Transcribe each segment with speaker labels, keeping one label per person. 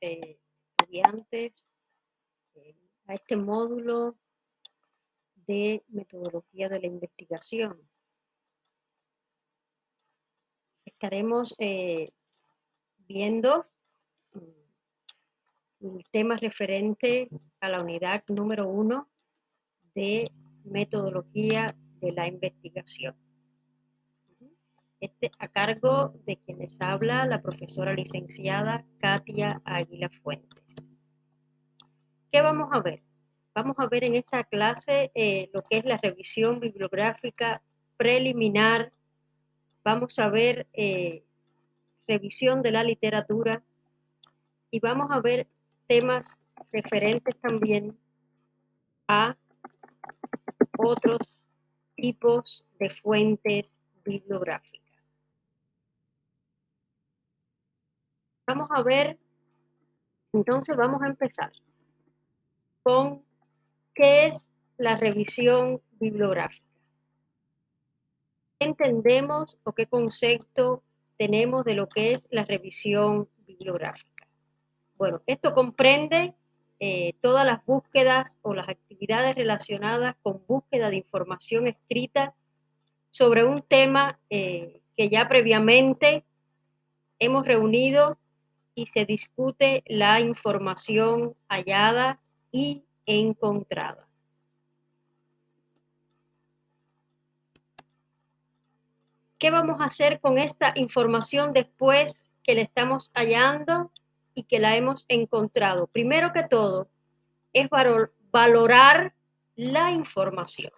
Speaker 1: estudiantes a este módulo de metodología de la investigación. Estaremos viendo el tema referente a la unidad número 1 de metodología de la investigación. A cargo de quien les habla la profesora licenciada Katia Águila Fuentes. ¿Qué vamos a ver? Vamos a ver en esta clase lo que es la revisión bibliográfica preliminar. Vamos a ver revisión de la literatura y vamos a ver temas referentes también a otros tipos de fuentes bibliográficas. Vamos a ver, entonces vamos a empezar con qué es la revisión bibliográfica. ¿Qué entendemos o qué concepto tenemos de lo que es la revisión bibliográfica? Bueno, esto comprende todas las búsquedas o las actividades relacionadas con búsqueda de información escrita sobre un tema que ya previamente hemos reunido y se discute la información hallada y encontrada. ¿Qué vamos a hacer con esta información después que la estamos hallando y que la hemos encontrado? Primero que todo, es valorar la información.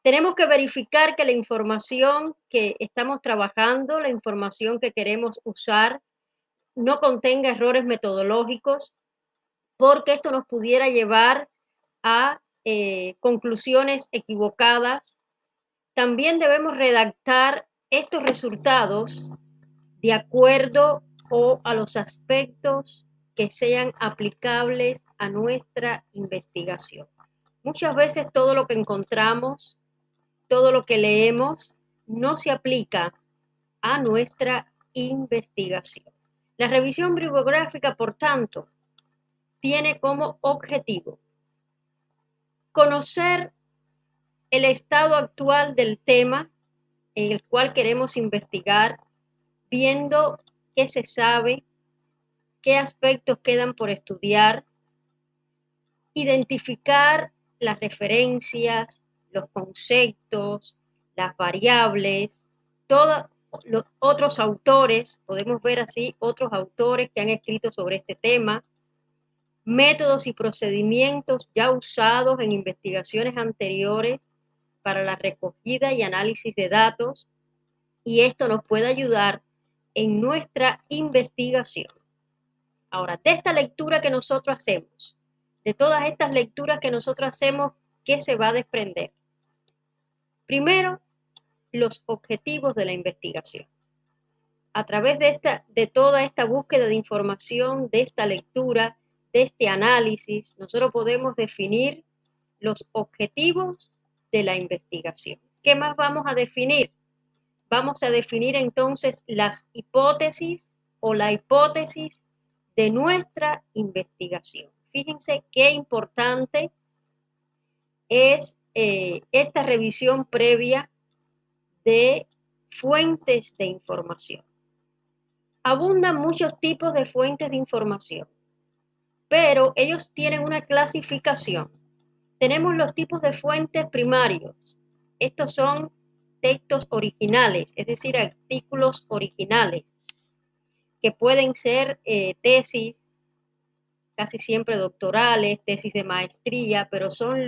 Speaker 1: Tenemos que verificar que la información que estamos trabajando, la información que queremos usar, no contenga errores metodológicos, porque esto nos pudiera llevar a conclusiones equivocadas. También debemos redactar estos resultados de acuerdo o a los aspectos que sean aplicables a nuestra investigación. Muchas veces todo lo que encontramos, todo lo que leemos, no se aplica a nuestra investigación. La revisión bibliográfica, por tanto, tiene como objetivo conocer el estado actual del tema en el cual queremos investigar, viendo qué se sabe, qué aspectos quedan por estudiar, identificar las referencias, los conceptos, las variables, todos los otros autores, podemos ver así otros autores que han escrito sobre este tema, métodos y procedimientos ya usados en investigaciones anteriores para la recogida y análisis de datos, y esto nos puede ayudar en nuestra investigación. Ahora, de esta lectura que nosotros hacemos, de todas estas lecturas que nosotros hacemos, ¿qué se va a desprender? Primero, los objetivos de la investigación. A través de toda esta búsqueda de información, de esta lectura, de este análisis, nosotros podemos definir los objetivos de la investigación. ¿Qué más vamos a definir? Vamos a definir entonces las hipótesis o la hipótesis de nuestra investigación. Fíjense qué importante es esta revisión previa de fuentes de información. Abundan muchos tipos de fuentes de información, pero ellos tienen una clasificación. Tenemos los tipos de fuentes primarios. Estos son textos originales, es decir, artículos originales, que pueden ser tesis, casi siempre doctorales, tesis de maestría, pero son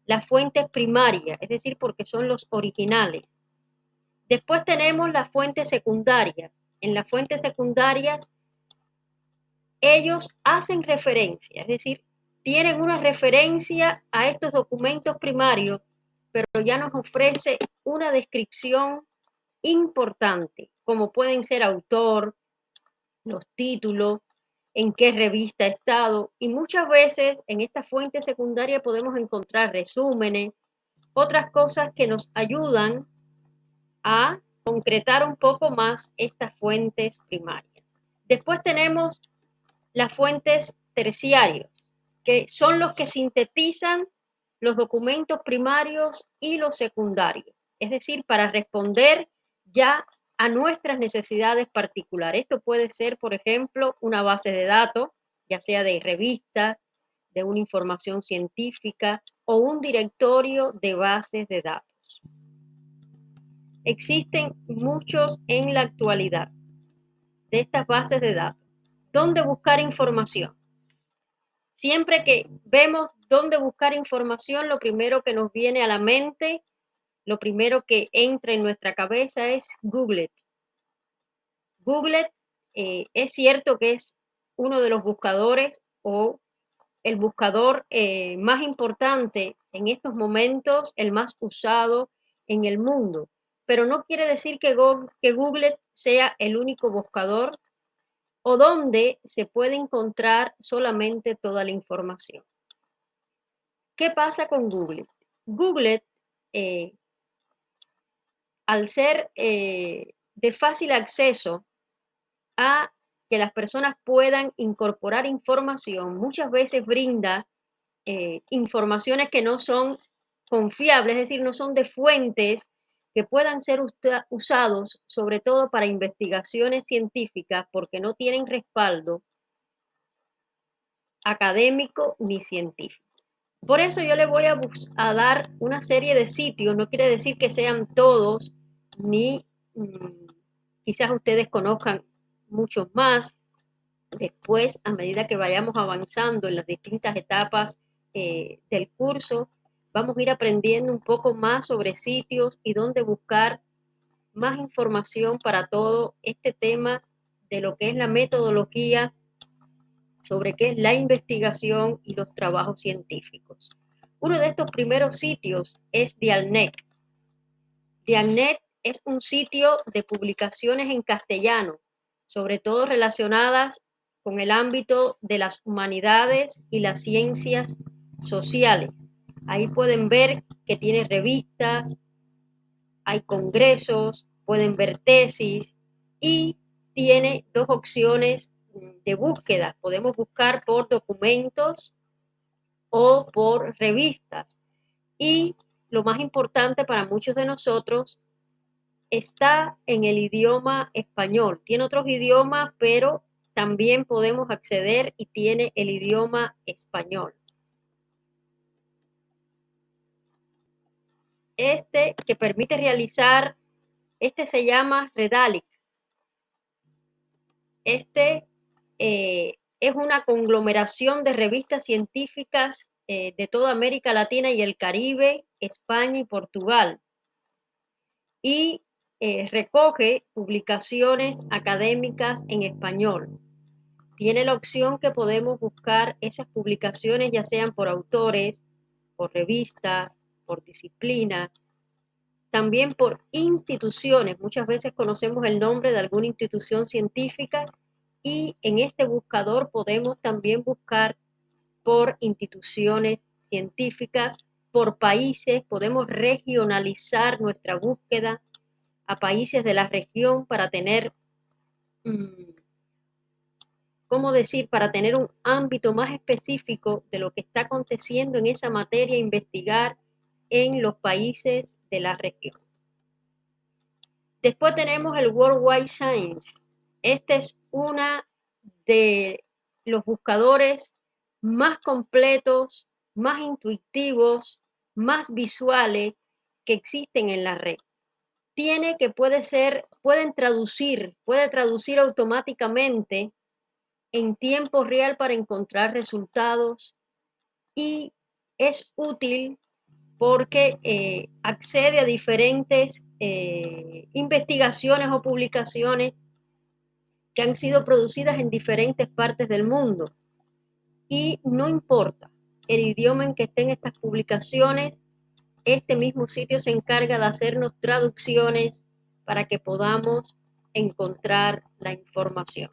Speaker 1: las fuentes primarias, es decir, porque son los originales. Después tenemos las fuentes secundarias. En las fuentes secundarias, ellos hacen referencia, es decir, tienen una referencia a estos documentos primarios, pero ya nos ofrece una descripción importante, como pueden ser autor, los títulos, en qué revista ha estado, y muchas veces en esta fuente secundaria podemos encontrar resúmenes, otras cosas que nos ayudan a concretar un poco más estas fuentes primarias. Después tenemos las fuentes terciarias, que son los que sintetizan los documentos primarios y los secundarios, es decir, para responder ya a nuestras necesidades particulares. Esto puede ser, por ejemplo, una base de datos, ya sea de revistas, de una información científica o un directorio de bases de datos. Existen muchos en la actualidad de estas bases de datos. ¿Dónde buscar información? Siempre que vemos dónde buscar información, lo primero que nos viene a la mente, lo primero que entra en nuestra cabeza es Google. Google es cierto que es uno de los buscadores o el buscador más importante en estos momentos, el más usado en el mundo, pero no quiere decir que Google sea el único buscador o donde se puede encontrar solamente toda la información. ¿Qué pasa con Google? Google, eh, al ser de fácil acceso a que las personas puedan incorporar información, muchas veces brinda informaciones que no son confiables, es decir, no son de fuentes que puedan ser usados sobre todo para investigaciones científicas porque no tienen respaldo académico ni científico. Por eso yo le voy a dar una serie de sitios, no quiere decir que sean todos, ni quizás ustedes conozcan muchos más. Después, a medida que vayamos avanzando en las distintas etapas del curso, vamos a ir aprendiendo un poco más sobre sitios y dónde buscar más información para todo este tema de lo que es la metodología, sobre qué es la investigación y los trabajos científicos. Uno de estos primeros sitios es Dialnet. Dialnet es un sitio de publicaciones en castellano, sobre todo relacionadas con el ámbito de las humanidades y las ciencias sociales. Ahí pueden ver que tiene revistas, hay congresos, pueden ver tesis y tiene dos opciones de búsqueda. Podemos buscar por documentos o por revistas. Y lo más importante para muchos de nosotros, está en el idioma español. Tiene otros idiomas, pero también podemos acceder y tiene el idioma español. Este que permite realizar, este se llama Redalic. Este es una conglomeración de revistas científicas de toda América Latina y el Caribe, España y Portugal. Y recoge publicaciones académicas en español. Tiene la opción que podemos buscar esas publicaciones ya sean por autores, por revistas, por disciplina, también por instituciones. Muchas veces conocemos el nombre de alguna institución científica y en este buscador podemos también buscar por instituciones científicas, por países, podemos regionalizar nuestra búsqueda a países de la región para tener, ¿cómo decir?, para tener un ámbito más específico de lo que está aconteciendo en esa materia, investigar en los países de la región. Después tenemos el World Wide Science. Este es uno de los buscadores más completos, más intuitivos, más visuales que existen en la red. Puede traducir automáticamente en tiempo real para encontrar resultados y es útil porque accede a diferentes investigaciones o publicaciones que han sido producidas en diferentes partes del mundo. Y no importa el idioma en que estén estas publicaciones, este mismo sitio se encarga de hacernos traducciones para que podamos encontrar la información.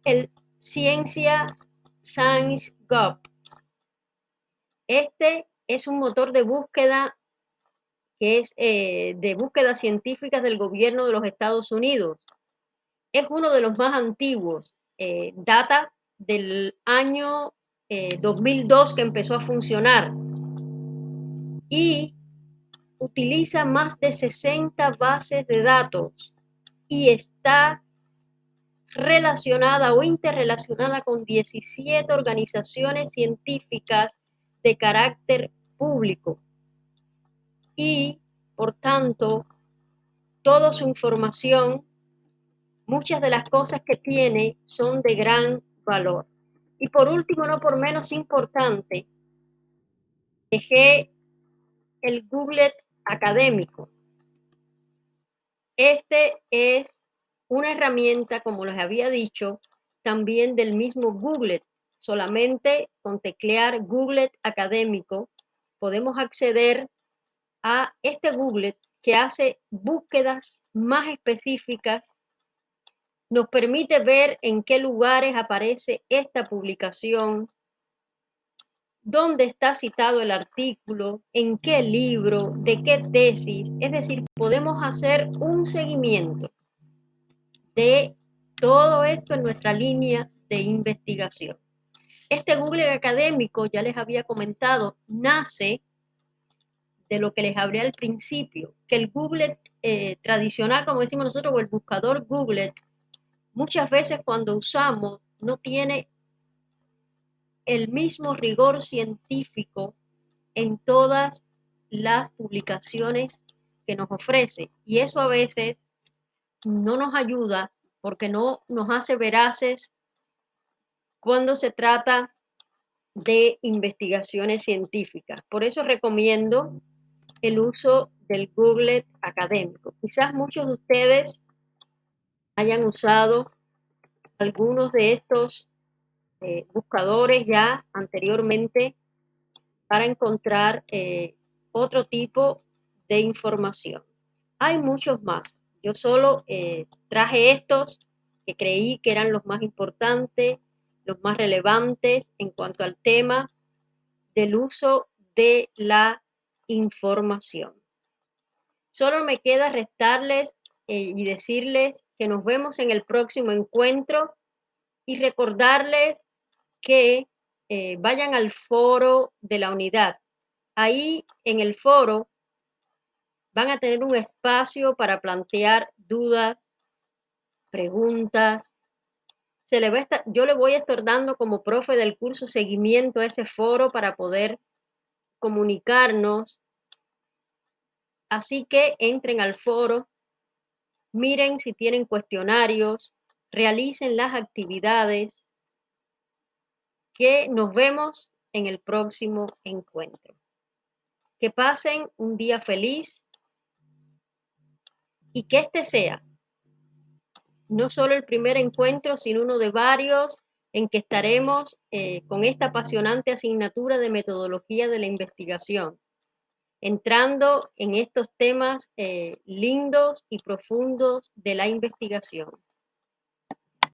Speaker 1: El Ciencia Science Gov. Este es un motor de búsqueda que es de búsquedas científicas del gobierno de los Estados Unidos. Es uno de los más antiguos, data del año 2002 que empezó a funcionar y utiliza más de 60 bases de datos y está relacionada o interrelacionada con 17 organizaciones científicas de carácter público y, por tanto, toda su información, muchas de las cosas que tiene son de gran valor. Y por último, no por menos importante, dejé el Google académico. Este es una herramienta, como les había dicho, también del mismo Google. Solamente con teclear Google académico podemos acceder a este Google que hace búsquedas más específicas, nos permite ver en qué lugares aparece esta publicación, dónde está citado el artículo, en qué libro, de qué tesis. Es decir, podemos hacer un seguimiento de todo esto en nuestra línea de investigación. Este Google académico, ya les había comentado, nace de lo que les hablé al principio, que el Google tradicional, como decimos nosotros, o el buscador Google, muchas veces cuando usamos no tiene el mismo rigor científico en todas las publicaciones que nos ofrece. Y eso a veces no nos ayuda porque no nos hace veraces cuando se trata de investigaciones científicas. Por eso recomiendo el uso del Google académico. Quizás muchos de ustedes hayan usado algunos de estos buscadores ya anteriormente para encontrar otro tipo de información. Hay muchos más. Yo solo traje estos que creí que eran los más importantes, los más relevantes en cuanto al tema del uso de la información. Solo me queda restarles y decirles que nos vemos en el próximo encuentro y recordarles que vayan al foro de la unidad. Ahí en el foro van a tener un espacio para plantear dudas, preguntas. Yo le voy a estar dando como profe del curso seguimiento a ese foro para poder comunicarnos. Así que entren al foro, miren si tienen cuestionarios, realicen las actividades, que nos vemos en el próximo encuentro. Que pasen un día feliz y que este sea no solo el primer encuentro, sino uno de varios en que estaremos con esta apasionante asignatura de metodología de la investigación, entrando en estos temas lindos y profundos de la investigación.